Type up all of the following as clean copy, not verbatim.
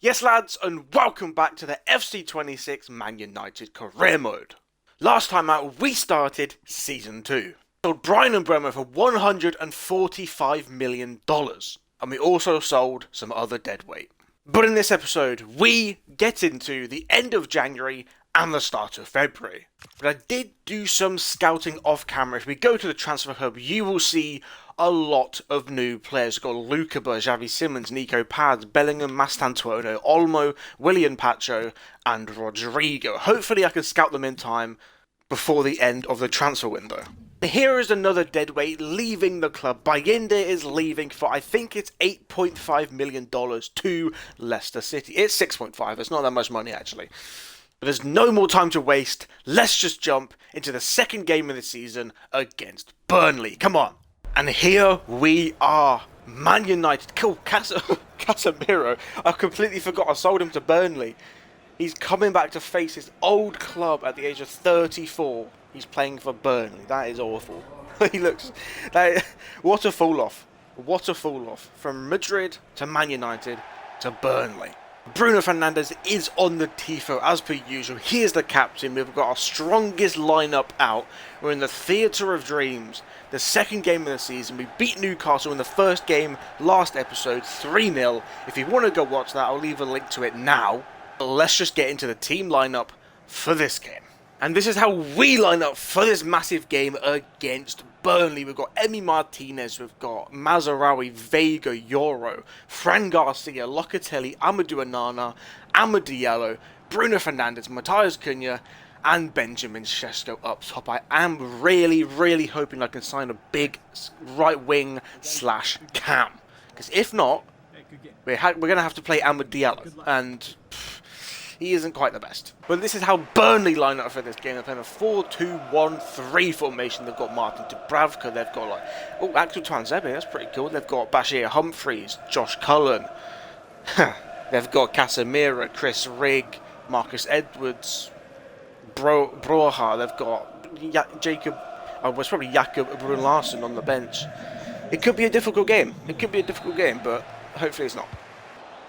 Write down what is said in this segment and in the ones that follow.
Yes lads, and welcome back to the FC26 Man Utd Career Mode. Last time out we started Season 2. Sold Brian and Bremer for $145 million. And we also sold some other deadweight. But in this episode we get into the end of January and the start of February. But I did do some scouting off camera. If we go to the transfer hub, you will see a lot of new players. We've got Luca, Xavi Simons, Nico Pads, Bellingham, Mastantuono, Olmo, William Pacho, and Rodrigo. Hopefully I can scout them in time before the end of the transfer window. Here is another deadweight leaving the club. Bayinde is leaving for, I think it's $8.5 million to Leicester City. It's 6.5, it's not that much money actually. But there's no more time to waste. Let's just jump into the second game of the season against Burnley. Come on. And here we are. Man Utd. Cool, Casemiro. I completely forgot I sold him to Burnley. He's coming back to face his old club at the age of 34. He's playing for Burnley. That is awful. He looks... what a fall off. What a fall off. From Madrid to Man Utd to Burnley. Bruno Fernandes is on the tifo as per usual. He is the captain. We've got our strongest lineup out. We're in the theatre of dreams. The second game of the season. We beat Newcastle in the first game last episode 3-0. If you want to go watch that, I'll leave a link to it now. But let's just get into the team lineup for this game. And this is how we line up for this massive game against Burnley. We've got Emi Martinez, we've got Mazarawi, Vega, Yoro, Fran Garcia, Locatelli, Amadou Onana, Amad Diallo, Bruno Fernandes, Matthias Cunha, and Benjamin Sesko up top. I am really hoping I can sign a big right wing / cam. Because if not, we're going to have to play Amad Diallo. And... he isn't quite the best. But this is how Burnley line up for this game. They're playing a 4-2-1-3 formation. They've got Martin Dubravka. They've got Axel Tuanzebe. That's pretty cool. They've got Bashir Humphreys, Josh Cullen. They've got Casemiro, Chris Rigg, Marcus Edwards, Broha. They've got Jacob... oh, it's probably Jakob Brun Larsen on the bench. It could be a difficult game. But hopefully it's not.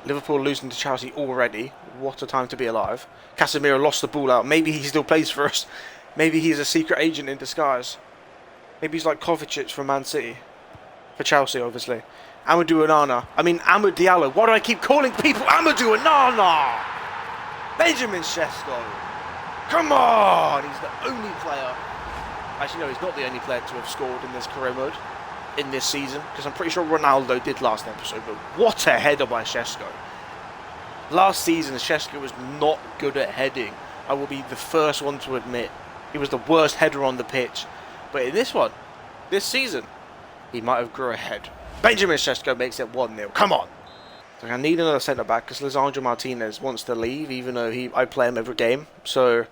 Liverpool losing to Chelsea already. What a time to be alive. Casemiro lost the ball out. Maybe he still plays for us. Maybe he's a secret agent in disguise. Maybe he's like Kovacic from Man City. For Chelsea, obviously. Amadou Onana. I mean, Amad Diallo. Why do I keep calling people Amadou Onana? Benjamin Sesko. Come on! He's the only player. Actually, no, he's not the only player to have scored in this career mode. In this season, because I'm pretty sure Ronaldo did last episode, but what a header by Sesko. Last season, Sesko was not good at heading. I will be the first one to admit. He was the worst header on the pitch. But in this one, this season, he might have grew ahead. Benjamin Sesko makes it 1-0. Come on! So I need another centre-back, because Lisandro Martinez wants to leave, even though I play him every game. So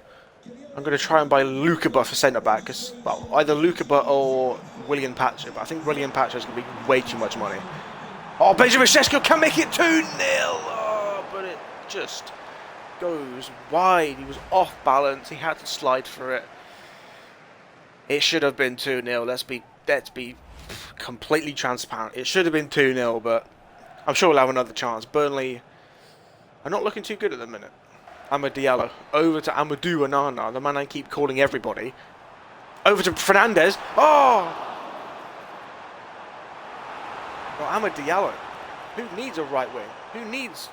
I'm going to try and buy Luca for centre-back, because, well, either Luca or William Pacho, but I think William Pacho is going to be way too much money. Oh, Benjamin Sesko can make it 2-0! Oh, but it just goes wide. He was off balance. He had to slide for it. It should have been 2-0. Let's be completely transparent. It should have been 2-0, but I'm sure we'll have another chance. Burnley are not looking too good at the minute. Amad Diallo over to Amadou Onana, the man I keep calling everybody. Over to Fernandes. Oh! Well, Amad Diallo. Who needs a right wing? Who needs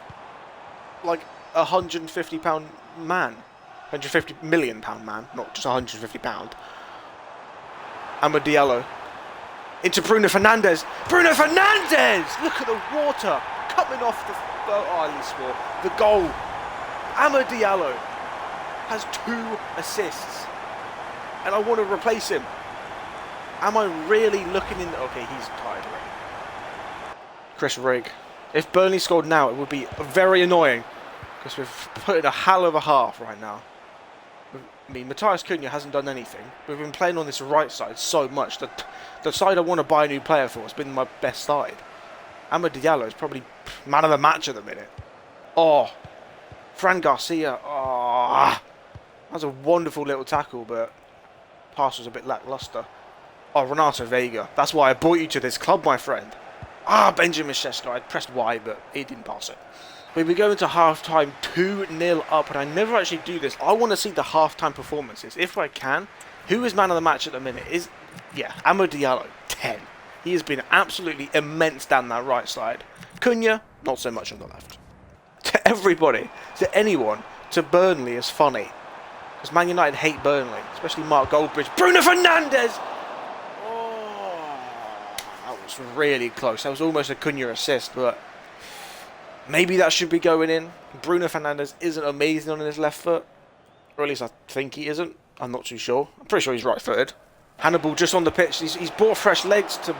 like a £150 man? £150 million man, not just £150. Amad Diallo. Into Bruno Fernandes. Bruno Fernandes! Look at the water coming off the... oh, I swore. The goal. Amad Diallo has 2 assists. And I want to replace him. Am I really looking in... okay, he's tired already. Chris Rigg. If Burnley scored now, it would be very annoying. Because we've put in a hell of a half right now. I mean, Matthias Cunha hasn't done anything. We've been playing on this right side so much that the side I want to buy a new player for has been my best side. Amad Diallo is probably man of the match at the minute. Oh, Fran Garcia. Oh, that was a wonderful little tackle, but pass was a bit lackluster. Oh, Renato Vega. That's why I brought you to this club, my friend. Ah, Benjamin Sesko. I pressed Y, but he didn't pass it. We go into half-time 2-0 up, and I never actually do this. I want to see the half-time performances, if I can. Who is man of the match at the minute? Amad Diallo, 10. He has been absolutely immense down that right side. Cunha, not so much on the left. To everybody, to anyone, to Burnley is funny. Because Man United hate Burnley, especially Mark Goldbridge. Bruno Fernandes! Oh, that was really close. That was almost a Cunha assist, but maybe that should be going in. Bruno Fernandes isn't amazing on his left foot. Or at least I think he isn't. I'm not too sure. I'm pretty sure he's right-footed. Hannibal just on the pitch. He's brought fresh legs to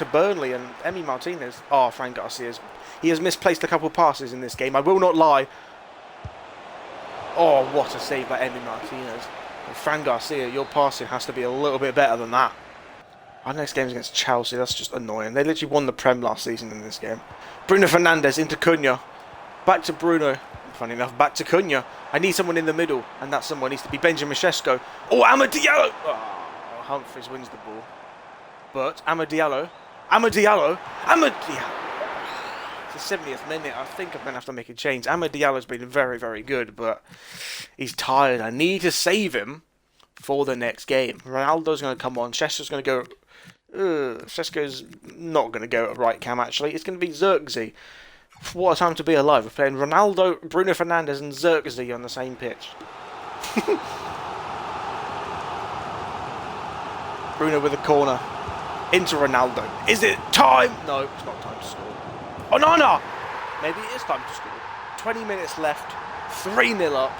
Burnley, and Emi Martinez. Oh, Fran Garcia's. He has misplaced a couple of passes in this game. I will not lie. Oh, what a save by Emi Martinez. And Fran Garcia, your passing has to be a little bit better than that. Our next game's against Chelsea. That's just annoying. They literally won the Prem last season in this game. Bruno Fernandes into Cunha. Back to Bruno. Funny enough, back to Cunha. I need someone in the middle, and that someone needs to be Benjamin Sesko. Oh, Amad Diallo! Oh, Humphries wins the ball. But Amad Diallo. It's the 70th minute. I think I'm going to have to make a change. Amad Diallo's been very, very good, but he's tired. I need to save him for the next game. Ronaldo's going to come on. Sesko's going to go... Sesko's not going to go at right cam, actually. It's going to be Xerxes. What a time to be alive. We're playing Ronaldo, Bruno Fernandes and Xerxes on the same pitch. Bruno with a corner. Into Ronaldo. Is it time? No, it's not time to score. Onana! Maybe it is time to score. 20 minutes left. 3-0 up.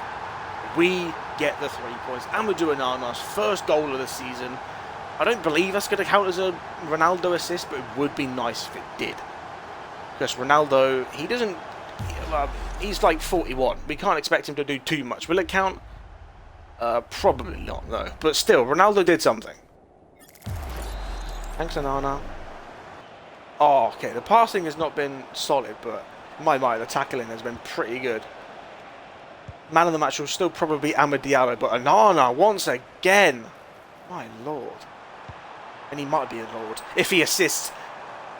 We get the 3 points. Amadou Onana's first goal of the season. I don't believe that's going to count as a Ronaldo assist, but it would be nice if it did. Because Ronaldo, he doesn't... he's like 41. We can't expect him to do too much. Will it count? Probably not, no. But still, Ronaldo did something. Thanks, Onana. Oh, okay. The passing has not been solid, but my, the tackling has been pretty good. Man of the match will still probably be Amad Diallo, but Onana once again. My lord. And he might be a lord. If he assists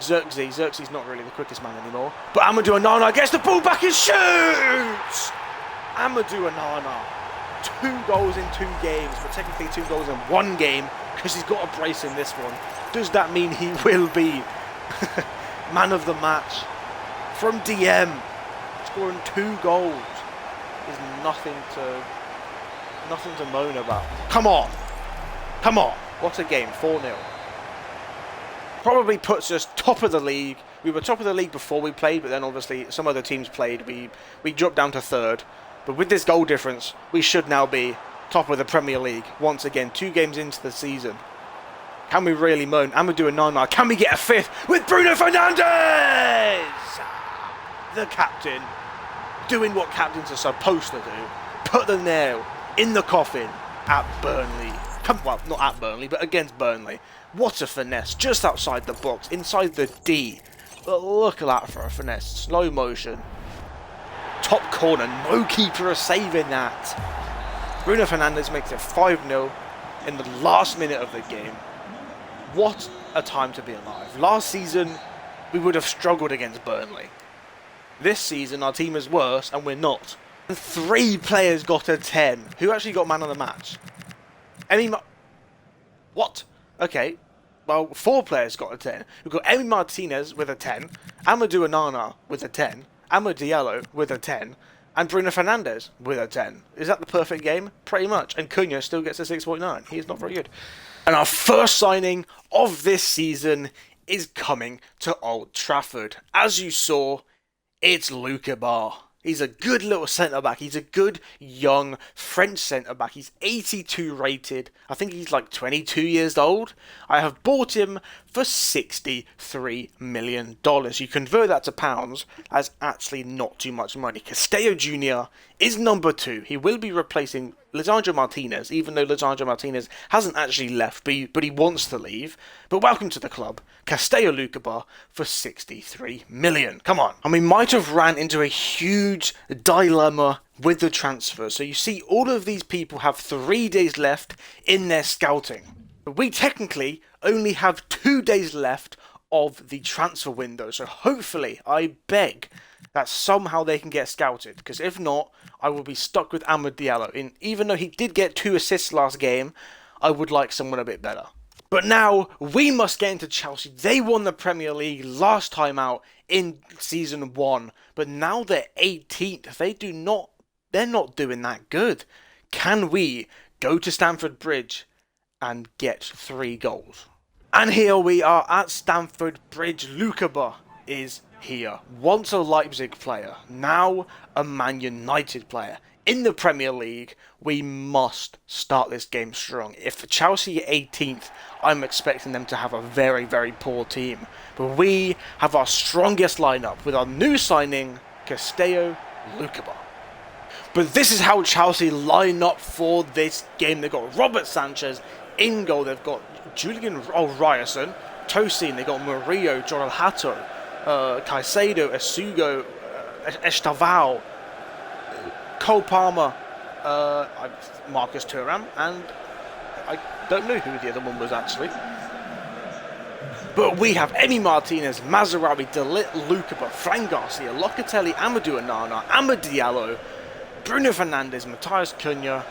Xerxes not really the quickest man anymore. But Amadou Onana gets the ball back and shoots! Amadou Onana. 2 goals in 2 games, but technically 2 goals in 1 game, because he's got a brace in this one. Does that mean he will be man of the match? From DM, scoring 2 goals is nothing to moan about. Come on! Come on! What a game, 4-0. Probably puts us top of the league. We were top of the league before we played, but then obviously some other teams played. We dropped down to 3rd. But with this goal difference, we should now be top of the Premier League. Once again, 2 games into the season. Can we really moan? Amadou Onana, can we get a 5th with Bruno Fernandes? The captain, doing what captains are supposed to do. Put the nail in the coffin at Burnley. Well, not at Burnley, but against Burnley. What a finesse, just outside the box, inside the D. But look at that for a finesse, slow motion. Top corner, no keeper is saving that. Bruno Fernandes makes it 5-0 in the last minute of the game. What a time to be alive. Last season, we would have struggled against Burnley. This season, our team is worse, and we're not. And 3 players got a 10. Who actually got man of the match? What? Okay. Well, 4 players got a 10. We've got Emi Martinez with a 10, Amadou Onana with a 10, Amad Diallo with a 10, and Bruno Fernandes with a 10. Is that the perfect game? Pretty much. And Cunha still gets a 6.9. He's not very good. And our first signing of this season is coming to Old Trafford. As you saw, it's Luka Bar. He's a good little centre-back. He's a good, young French centre-back. He's 82 rated. I think he's like 22 years old. I have bought him for $63 million. You convert that to pounds, that's actually not too much money. Castello Jr. is number 2. He will be replacing Lisandro Martinez, even though Lisandro Martinez hasn't actually left, but he wants to leave. But welcome to the club, Castello Lucabar for 63 million. Come on. And we might have ran into a huge dilemma with the transfer. So you see, all of these people have 3 days left in their scouting. But we technically only have 2 days left of the transfer window. So hopefully, I beg that somehow they can get scouted, because if not, I will be stuck with Amad Diallo. Even though he did get 2 assists last game, I would like someone a bit better. But now, we must get into Chelsea. They won the Premier League last time out in Season 1, but now they're 18th. They're not doing that good. Can we go to Stamford Bridge and get 3 goals? And here we are at Stamford Bridge. Lukeba is here. Once a Leipzig player, now a Man United player. In the Premier League, we must start this game strong. If Chelsea are 18th, I'm expecting them to have a very, very poor team. But we have our strongest lineup with our new signing, Castello Lukeba. But this is how Chelsea line up for this game. They've got Robert Sanchez in goal. They've got Julian Ryerson, Tosin. They've got Murillo, Jonathan Hato, Caicedo, Esugo, Estavao, Cole Palmer, Marcus Thuram, and I don't know who the other one was actually. But we have Emi Martinez, Mazraoui, De Ligt, Lukeba, Fran Garcia, Locatelli, Amadou Onana, Amad Diallo, Bruno Fernandes, Matheus Cunha,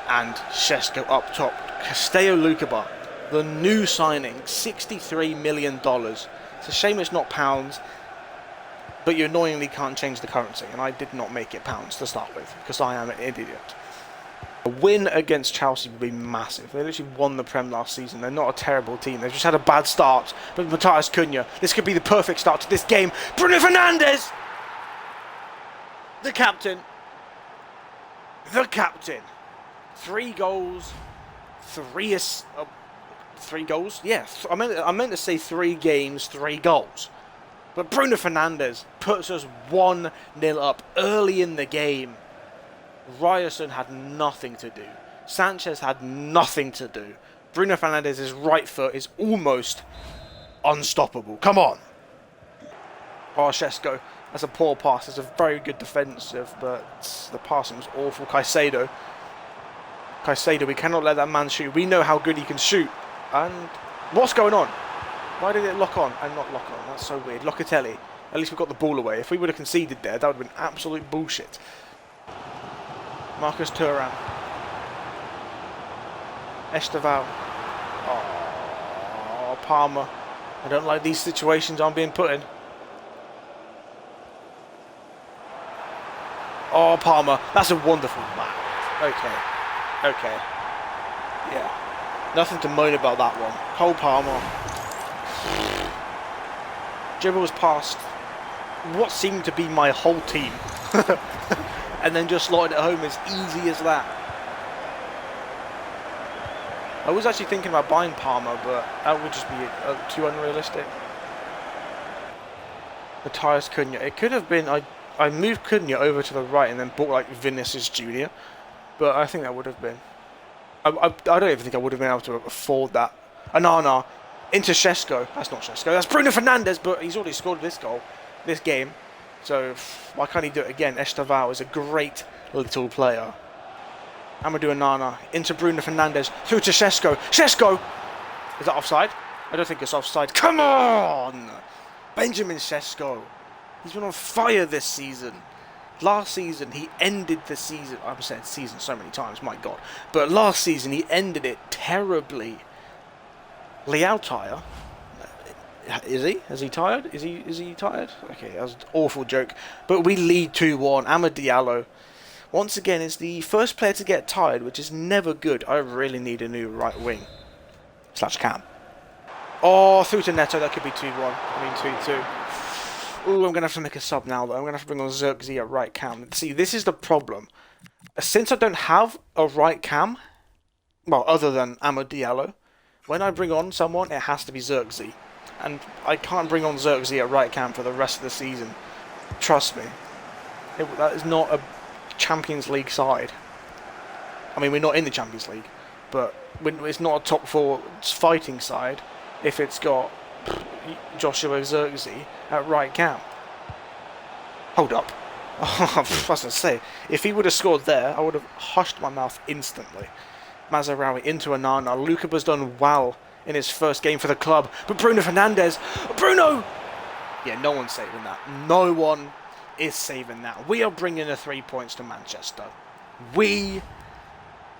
and Šeško up top. Castello Lukeba, the new signing, $63 million. It's a shame it's not pounds, but you annoyingly can't change the currency, and I did not make it pounds to start with, because I am an idiot. A win against Chelsea would be massive. They literally won the Prem last season. They're not a terrible team. They've just had a bad start. But Matheus Cunha, this could be the perfect start to this game. Bruno Fernandes! The captain. The captain. 3 goals. 3 goals? Yeah, I meant to say 3 games, 3 goals. But Bruno Fernandes puts us 1-0 up early in the game. Ryerson had nothing to do. Sanchez had nothing to do. Bruno Fernandes' right foot is almost unstoppable. Come on. Oh, Šeško. That's a poor pass. It's a very good defensive, but the passing was awful. Caicedo, we cannot let that man shoot. We know how good he can shoot. And what's going on? Why did it lock on and not lock on? That's so weird. Locatelli. At least we got the ball away. If we would have conceded there, that would have been absolute bullshit. Marcus Thuram. Estavao. Oh, Palmer. I don't like these situations I'm being put in. Oh, Palmer. That's a wonderful man. Okay. Yeah. Nothing to moan about that one. Cole Palmer. Dribbles past what seemed to be my whole team. And then just slotted it home as easy as that. I was actually thinking about buying Palmer, but that would just be too unrealistic. Matheus Cunha. It could have been... I moved Cunha over to the right and then bought like Vinicius Jr. But I think that would have been... I don't even think I would have been able to afford that. Onana into Šeško. That's not Šeško. That's Bruno Fernandes, but he's already scored this game. So why can't he do it again? Estavao is a great little player. Amadou Onana into Bruno Fernandes through to Šeško. Šeško! Is that offside? I don't think it's offside. Come on! Benjamin Šeško. He's been on fire this season. Last season, he ended the season... I've said season so many times, my God. But last season, he ended it terribly. Liao Tire? Is he? Is he tired? Is he tired? Okay, that was an awful joke. But we lead 2-1. Amad Diallo, once again, is the first player to get tired, which is never good. I really need a new right wing. / cam. Oh, through to Neto. That could be 2-1. I mean 2-2. Ooh, I'm going to have to make a sub now, though. I'm going to have to bring on Zirkzee at right cam. See, this is the problem. Since I don't have a right cam, well, other than Amad Diallo, when I bring on someone, it has to be Zirkzee. And I can't bring on Zirkzee at right cam for the rest of the season. Trust me. That is not a Champions League side. I mean, we're not in the Champions League. But it's not a top 4 fighting side if it's got Joshua Zirkzee at right cam. Hold up. I was going to say, if he would have scored there, I would have hushed my mouth instantly. Mazraoui into Onana. Lukeba's done well in his first game for the club. But Bruno Fernandes. Bruno! Yeah, no one's saving that. No one. is saving that. We are bringing the 3 points to Manchester. We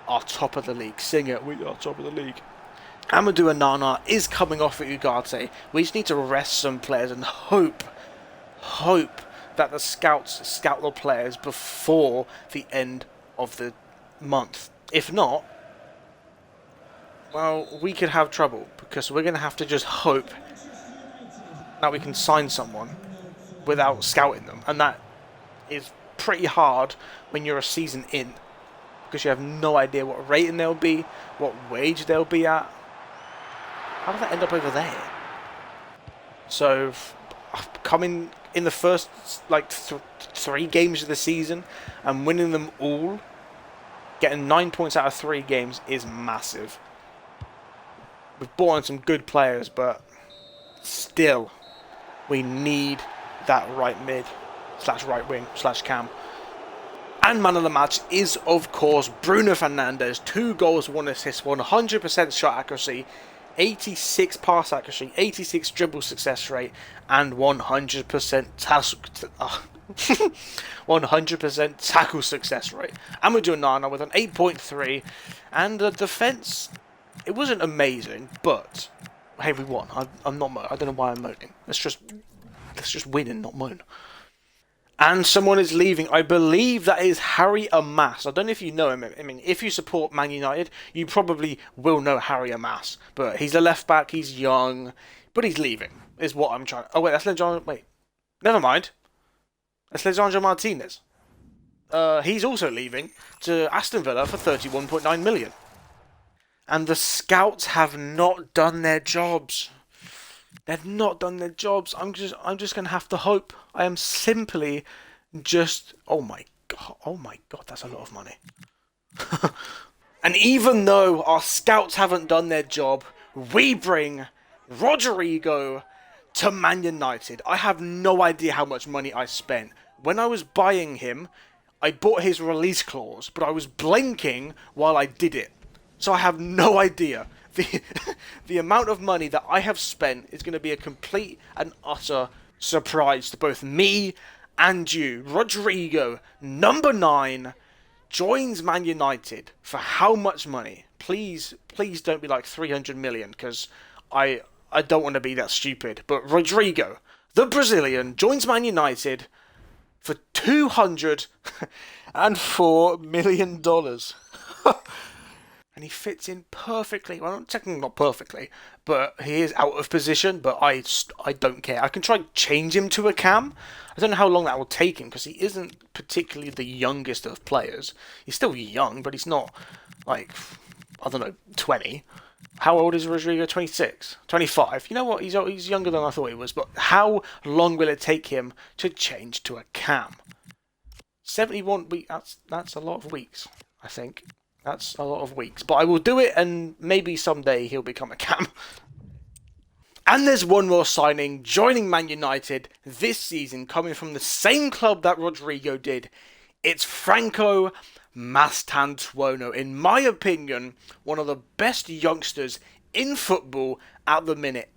are top of the league. Sing it. We are top of the league. Amadou Onana is coming off at Ugarte. We just need to rest some players and hope that the scouts scout the players before the end of the month. If not, well, we could have trouble, because we're going to have to just hope that we can sign someone without scouting them. And that is pretty hard when you're a season in, because you have no idea what rating they'll be, what wage they'll be at. How did that end up over there? So, coming in the first like 3 games of the season and winning them all, getting 9 points out of 3 games is massive. We've brought in some good players, but still, we need that right mid / right wing / cam. And man of the match is, of course, Bruno Fernandes. 2 goals, 1 assist, 100% shot accuracy, 86 pass accuracy, 86 dribble success rate, and 100% 100% tackle success rate. Amadou Onana with an 8.3, and the defense, it wasn't amazing, but hey, we won. I'm not. I don't know why I'm moaning. Let's just win and not moan. And someone is leaving. I believe that is Harry Amas. I don't know if you know him. I mean, if you support Man United, you probably will know Harry Amas. But he's a left back. He's young, but he's leaving. Is what I'm trying. Oh wait, that's Leandro. Wait, never mind. That's Leandro Martinez. He's also leaving to Aston Villa for 31.9 million. And the scouts have not done their jobs. They've not done their jobs. I'm just gonna have to hope. I am simply just. Oh my god, that's a lot of money. And even though our scouts haven't done their job, we bring Rodrigo to Man United. I have no idea how much money I spent. When I was buying him, I bought his release clause, but I was blinking while I did it. So I have no idea. The amount of money that I have spent is going to be a complete and utter surprise to both me and you. Rodrigo, number 9, joins Man United for how much money? Please don't be like 300 million, because I don't want to be that stupid. But Rodrigo, the Brazilian, joins Man United for $204 million. And he fits in perfectly. Well, technically not perfectly, but he is out of position. But I don't care. I can try and change him to a cam. I don't know how long that will take him, because he isn't particularly the youngest of players. He's still young, but he's not, like, I don't know, 20. How old is Rodrigo? 26? 25? You know what? He's younger than I thought he was. But how long will it take him to change to a cam? 71 weeks. That's a lot of weeks, I think. That's a lot of weeks. But I will do it, and maybe someday he'll become a cam. And there's one more signing joining Man United this season, coming from the same club that Rodrigo did. It's Franco Mastantuono. In my opinion, one of the best youngsters in football at the minute.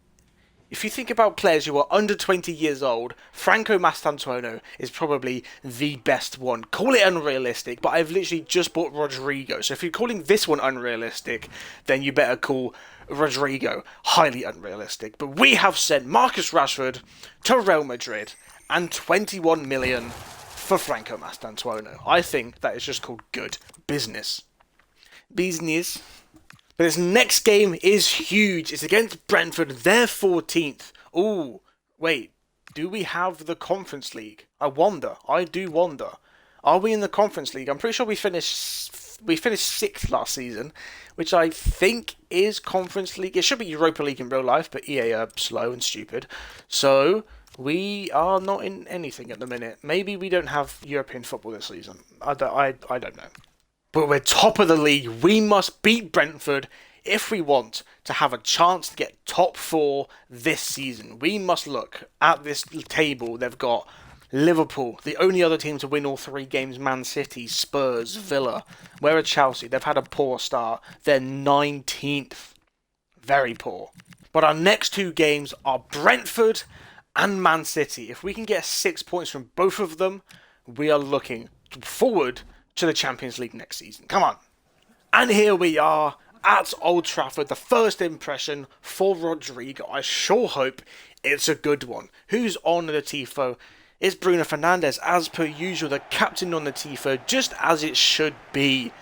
If you think about players who are under 20 years old, Franco Mastantuono is probably the best one. Call it unrealistic, but I've literally just bought Rodrigo. So if you're calling this one unrealistic, then you better call Rodrigo highly unrealistic. But we have sent Marcus Rashford to Real Madrid and 21 million for Franco Mastantuono. I think that is just called good business. Business. But this next game is huge. It's against Brentford. They're 14th. Ooh, wait. Do we have the Conference League? I wonder. I do wonder. Are we in the Conference League? I'm pretty sure we finished 6th last season, which I think is Conference League. It should be Europa League in real life, but EA are slow and stupid. So we are not in anything at the minute. Maybe we don't have European football this season. I don't know. But we're top of the league. We must beat Brentford if we want to have a chance to get top 4 this season. We must look at this table. They've got Liverpool, the only other team to win all 3 games, Man City, Spurs, Villa. Where are Chelsea? They've had a poor start. They're 19th. Very poor. But our next 2 games are Brentford and Man City. If we can get 6 points from both of them, we are looking forward to the Champions League next season. Come on. And here we are at Old Trafford. The first impression for Rodrigo. I sure hope it's a good one. Who's on the tifo? It's Bruno Fernandes, as per usual, the captain on the tifo, just as it should be.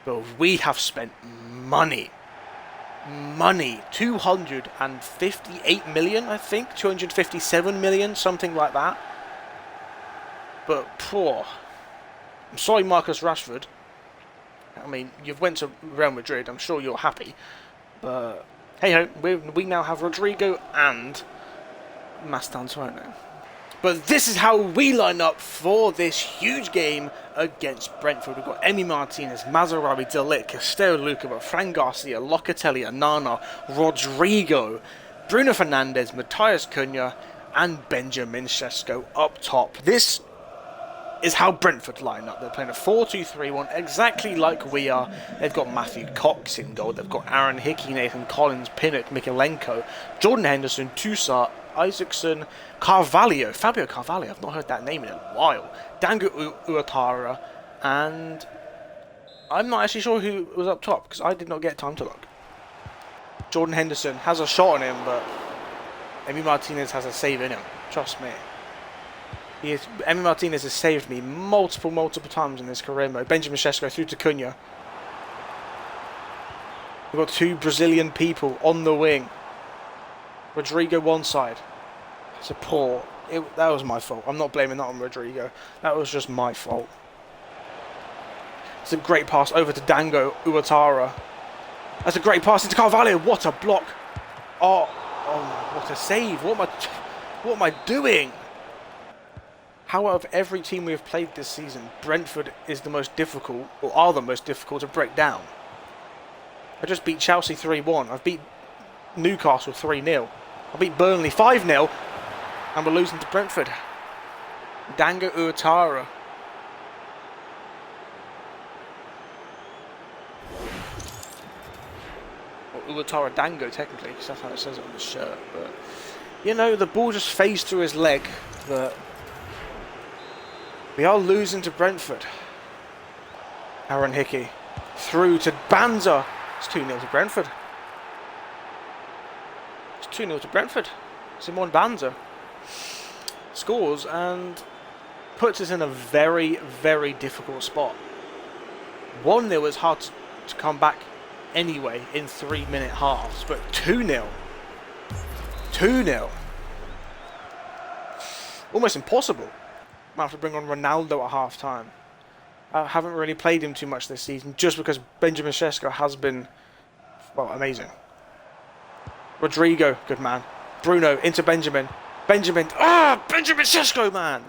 But we have spent money. 258 million, I think. 257 million, something like that. But poor. I'm sorry, Marcus Rashford. I mean, you've went to Real Madrid. I'm sure you're happy. But hey ho, we now have Rodrigo and Mastantuono. But this is how we line up for this huge game against Brentford. We've got Emi Martinez, Mazarawi, De Ligt, Castello, Luca, Fran Garcia, Locatelli, Anana, Rodrigo, Bruno Fernandes, Matthias Cunha, and Benjamin Sesko up top. This is how Brentford line up. They're playing a 4-2-3-1, exactly like we are. They've got Matthew Cox in goal. They've got Aaron Hickey, Nathan Collins, Pinnock, Mikalenko, Jordan Henderson, Toussaint, Isaacson, Fabio Carvalho, I've not heard that name in a while, Dango Uatara, and I'm not actually sure who was up top, because I did not get time to look. Jordan Henderson has a shot on him, but Emi Martinez has a save in him, trust me. Emi Martinez has saved me multiple times in this career mode. Benjamin Sesko through to Cunha. We've got two Brazilian people on the wing. Rodrigo one side. It's a poor. That was my fault. I'm not blaming that on Rodrigo. That was just my fault. It's a great pass over to Dango Uatara. That's a great pass into Carvalho. What a block. Oh, what a save. What am I doing? How out of every team we have played this season, Brentford is the most difficult, or are the most difficult to break down. I just beat Chelsea 3-1. I've beat Newcastle 3-0. I beat Burnley 5-0, and we're losing to Brentford. Dango Uatara. Or Uatara Dango, technically, because that's how it says it on the shirt. But, you know, the ball just phased through his leg. But we are losing to Brentford. Aaron Hickey. Through to Banza. It's 2-0 to Brentford. 2-0 to Brentford. Simon Banza scores and puts us in a very, very difficult spot. 1-0 is hard to come back anyway in 3-minute halves, but 2-0. 2-0. Almost impossible. Might have to bring on Ronaldo at half time. I haven't really played him too much this season just because Benjamin Sesko has been, well, amazing. Rodrigo, good man. Bruno into Benjamin. Benjamin Sesko, man!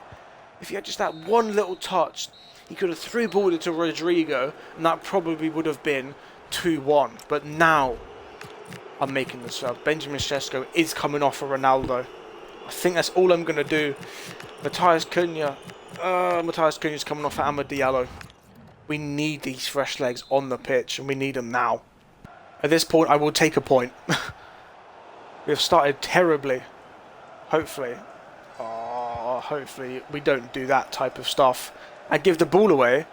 If he had just that one little touch, he could have through-balled it to Rodrigo, and that probably would have been 2-1. But now, I'm making the sub. Benjamin Sesko is coming off for Ronaldo. I think that's all I'm going to do. Matthias Cunha. Matthias Cunha's coming off for Amad Diallo. We need these fresh legs on the pitch, and we need them now. At this point, I will take a point. We have started terribly. Hopefully we don't do that type of stuff and give the ball away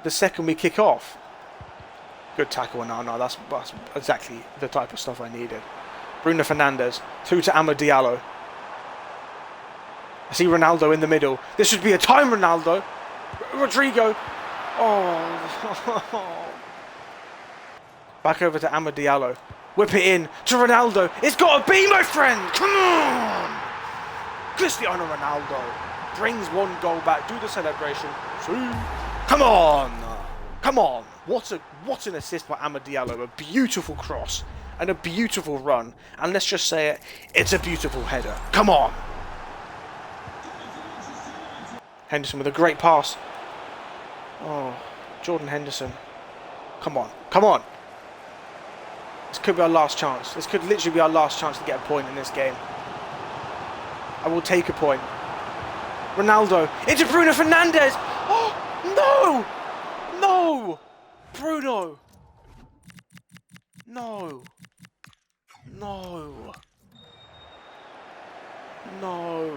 the second we kick off. Good tackle. No, that's exactly the type of stuff I needed. Bruno Fernandes through to Amad Diallo. I see Ronaldo in the middle. This should be a time, Ronaldo. Rodrigo. Oh. Back over to Amad Diallo. Whip it in to Ronaldo. It's got to be, my friend. Come on. Cristiano Ronaldo brings one goal back. Do the celebration. Come on. Come on. What an assist by Amad Diallo. A beautiful cross and a beautiful run. And let's just say it, it's a beautiful header. Come on. Henderson with a great pass. Oh, Jordan Henderson. Come on. Come on. This could be our last chance. This could literally be our last chance to get a point in this game. I will take a point. Ronaldo into Bruno Fernandes. Oh, no! No! Bruno! No! No! No.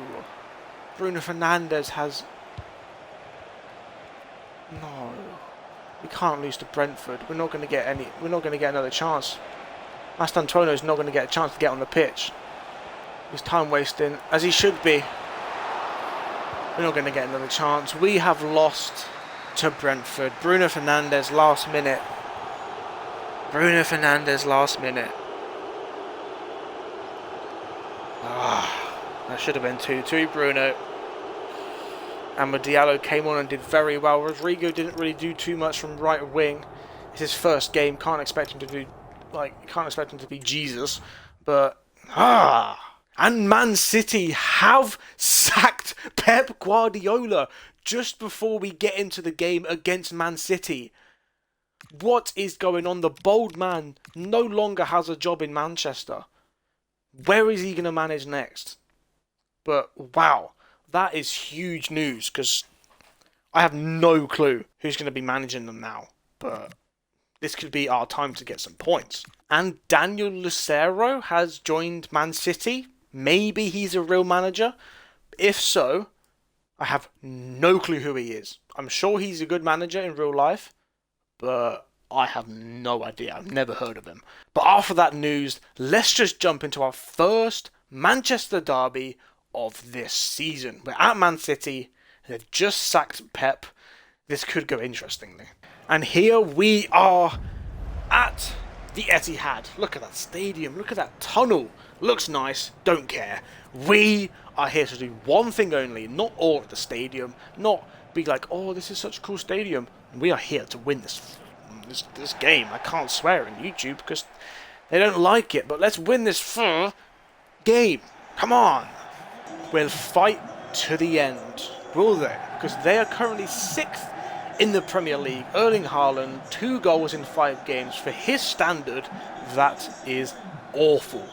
Bruno Fernandes has... No. We can't lose to Brentford. We're not going to get any... We're not going to get another chance. Mastantuono's not going to get a chance to get on the pitch. He's time wasting, as he should be. We're not going to get another chance. We have lost to Brentford. Bruno Fernandes last minute. Bruno Fernandes last minute. That should have been 2-2, Bruno. And Diallo came on and did very well. Rodrigo didn't really do too much from right wing. It's his first game. Can't expect him to do, can't expect him to be Jesus. But, and Man City have sacked Pep Guardiola just before we get into the game against Man City. What is going on? The bold man no longer has a job in Manchester. Where is he going to manage next? But, wow, that is huge news, because I have no clue who's going to be managing them now. But this could be our time to get some points. And Daniel Lucero has joined Man City. Maybe he's a real manager. If so, I have no clue who he is. I'm sure he's a good manager in real life, but I have no idea. I've never heard of him. But after that news, let's just jump into our first Manchester derby of this season. We're at Man City. They've just sacked Pep. This could go interestingly. And here we are at the Etihad. Look at that stadium. Look at that tunnel. Looks nice. Don't care. We are here to do one thing only. Not all at the stadium. Not be like, oh, this is such a cool stadium. We are here to win this game. I can't swear on YouTube because they don't like it. But let's win this game. Come on. Will fight to the end, will they? Because they are currently 6th in the Premier League. Erling Haaland, 2 goals in 5 games. For his standard, that is awful.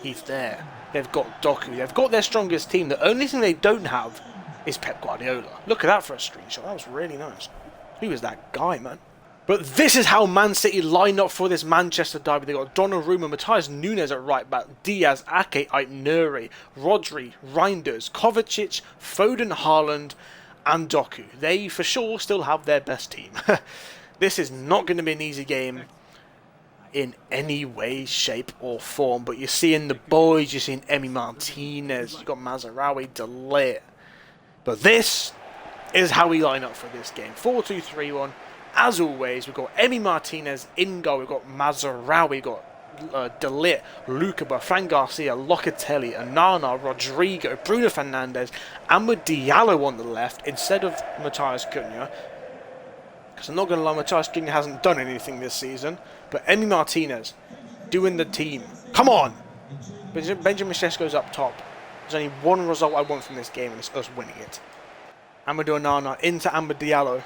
He's there. They've got Doku. They've got their strongest team. The only thing they don't have is Pep Guardiola. Look at that for a screenshot. That was really nice. Who is that guy, man? But this is how Man City line up for this Manchester derby. They got Donnarumma, Matthias Nunes at right back, Diaz, Ake, Aït-Nouri, Rodri, Reinders, Kovacic, Foden, Haaland, and Doku. They for sure still have their best team. This is not going to be an easy game in any way, shape or form. But you're seeing the boys, you're seeing Emi Martinez, you've got Mazraoui, De Ligt. But this is how we line up for this game. 4-2-3-1. As always, we've got Emi Martinez in goal, we've got Mazraoui, we've got De Ligt, Lukeba, Fran Garcia, Locatelli, Onana, Rodrigo, Bruno Fernandes, and with Diallo on the left instead of Matthias Cunha. Because I'm not going to lie, Matthias Cunha hasn't done anything this season, but Emi Martinez doing the team. Come on! Benjamin Sesko's up top. There's only one result I want from this game, and it's us winning it. Amadou Onana into Amber Diallo.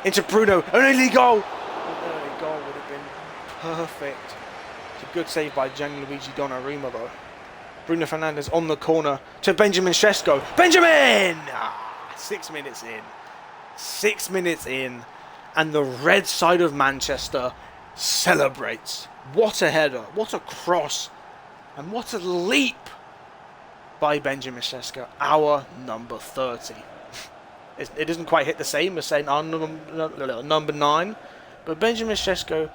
Into Bruno, an early goal! An early goal would have been perfect. It's a good save by Gianluigi Donnarumma though. Bruno Fernandes on the corner to Benjamin Sesko. Benjamin! 6 minutes in. 6 minutes in. And the red side of Manchester celebrates. What a header, what a cross, and what a leap by Benjamin Sesko, our number 30. It doesn't quite hit the same as saying our number 9. But Benjamin Sesko,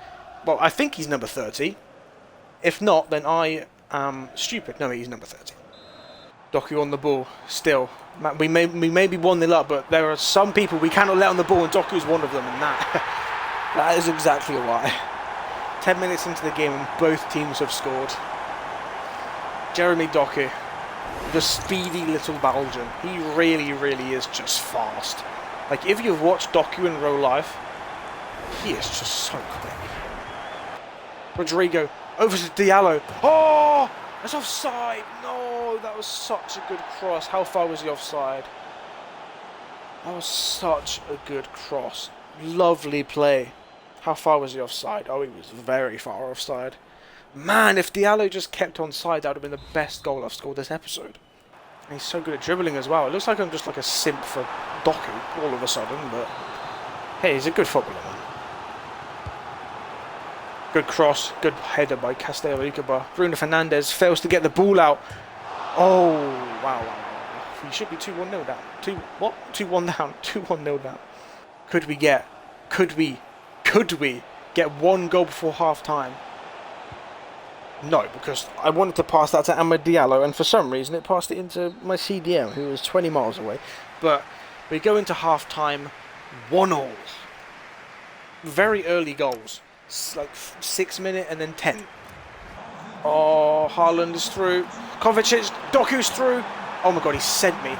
well, I think he's number 30. If not, then I am stupid. No, he's number 30. Doku on the ball, still. We may be 1-0 up, but there are some people we cannot let on the ball, and Doku's one of them, and that is exactly why. 10 minutes into the game, and both teams have scored. Jeremy Doku. The speedy little Belgian. He really, really is just fast. Like, if you've watched Doku in real life, he is just so quick. Rodrigo, over to Diallo. Oh! That's offside! No, that was such a good cross. How far was he offside? That was such a good cross. Lovely play. How far was he offside? Oh, he was very far offside. Man, if Diallo just kept on side, that would have been the best goal I've scored this episode. And he's so good at dribbling as well. It looks like I'm just like a simp for Doku all of a sudden, but hey, he's a good footballer, man. Good cross, good header by Castello-Ucaba. Bruno Fernandes fails to get the ball out. Oh, wow. We should be 2-1 nil down. 2-1 down. 2-1 nil down. Could we get one goal before half time? No, because I wanted to pass that to Amad Diallo, and for some reason it passed it into my CDM, who was 20 miles away. But we go into half time 1-0. Very early goals. Like 6 minute and then 10. Oh, Haaland is through. Kovacic, Doku's through. Oh my god, he sent me.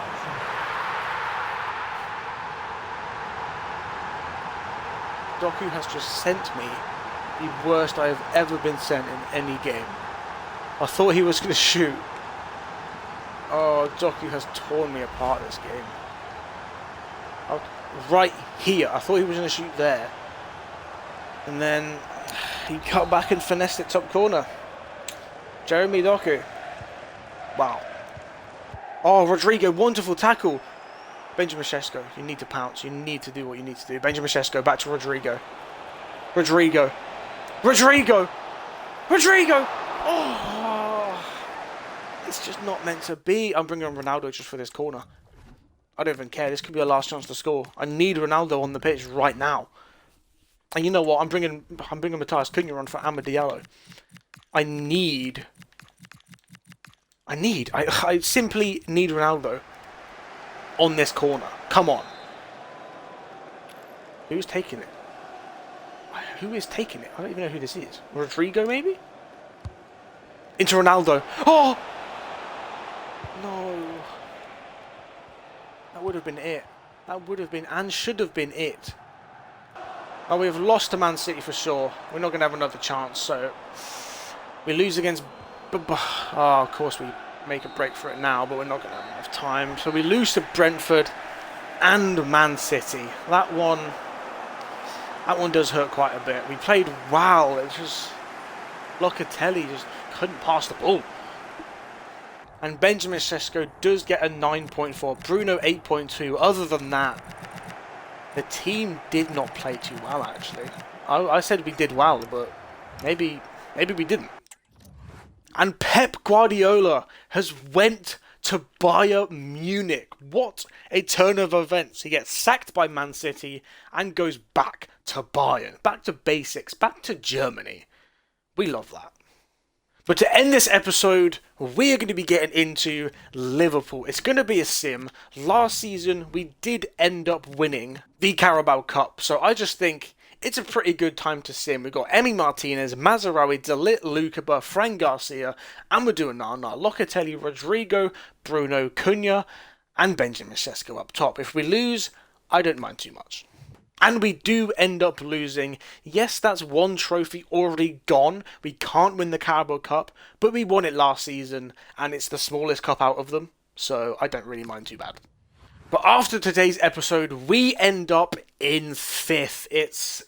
Doku has just sent me the worst I have ever been sent in any game. I thought he was going to shoot. Oh, Doku has torn me apart this game. Right here. I thought he was going to shoot there. And then he cut back and finessed it top corner. Jeremy Doku. Wow. Oh, Rodrigo, wonderful tackle. Benjamin Sesko, you need to pounce. You need to do what you need to do. Benjamin Sesko, back to Rodrigo. Rodrigo. Oh, it's just not meant to be. I'm bringing on Ronaldo just for this corner. I don't even care. This could be our last chance to score. I need Ronaldo on the pitch right now. And you know what? I'm bringing Matthias Cunha on for Amad Diallo. I simply need Ronaldo on this corner. Come on. Who's taking it? Who is taking it? I don't even know who this is. Rodrigo, maybe? Into Ronaldo. Oh! No. That would have been it. That would have been and should have been it. Oh, we've lost to Man City for sure. We're not going to have another chance, so we lose against... Oh, of course we make a break for it now, but we're not going to have enough time. So we lose to Brentford and Man City. That one does hurt quite a bit. We played well. It's just Locatelli just couldn't pass the ball. And Benjamin Sesko does get a 9.4. Bruno 8.2. Other than that, the team did not play too well, actually. I said we did well, but maybe we didn't. And Pep Guardiola has went to Bayern Munich. What a turn of events. He gets sacked by Man City and goes back to Bayern. Back to basics. Back to Germany. We love that. But to end this episode, we are going to be getting into Liverpool. It's going to be a sim. Last season, we did end up winning the Carabao Cup. So I just think it's a pretty good time to sim. We've got Emi Martinez, Mazraoui, De Ligt, Lukeba, Fran Garcia, Amadou Onana, Locatelli, Rodrigo, Bruno, Cunha, and Benjamin Sesko up top. If we lose, I don't mind too much. And we do end up losing. Yes, that's one trophy already gone. We can't win the Carabao Cup, but we won it last season, and it's the smallest cup out of them, so I don't really mind too bad. But after today's episode, we end up in 5th.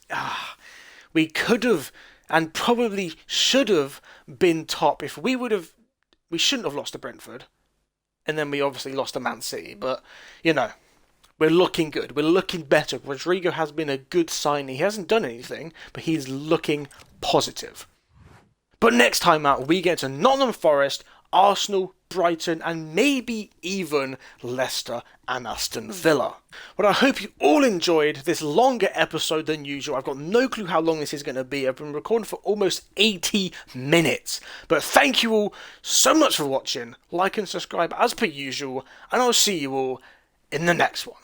We could have, and probably should have, been top. If we shouldn't have lost to Brentford, and then we obviously lost to Man City, but, you know, we're looking good. We're looking better. Rodrigo has been a good signing. He hasn't done anything, but he's looking positive. But next time out, we get to Nottingham Forest, Arsenal, Brighton, and maybe even Leicester and Aston Villa. But I hope you all enjoyed this longer episode than usual. I've got no clue how long this is going to be. I've been recording for almost 80 minutes. But thank you all so much for watching. Like and subscribe as per usual, and I'll see you all in the next one.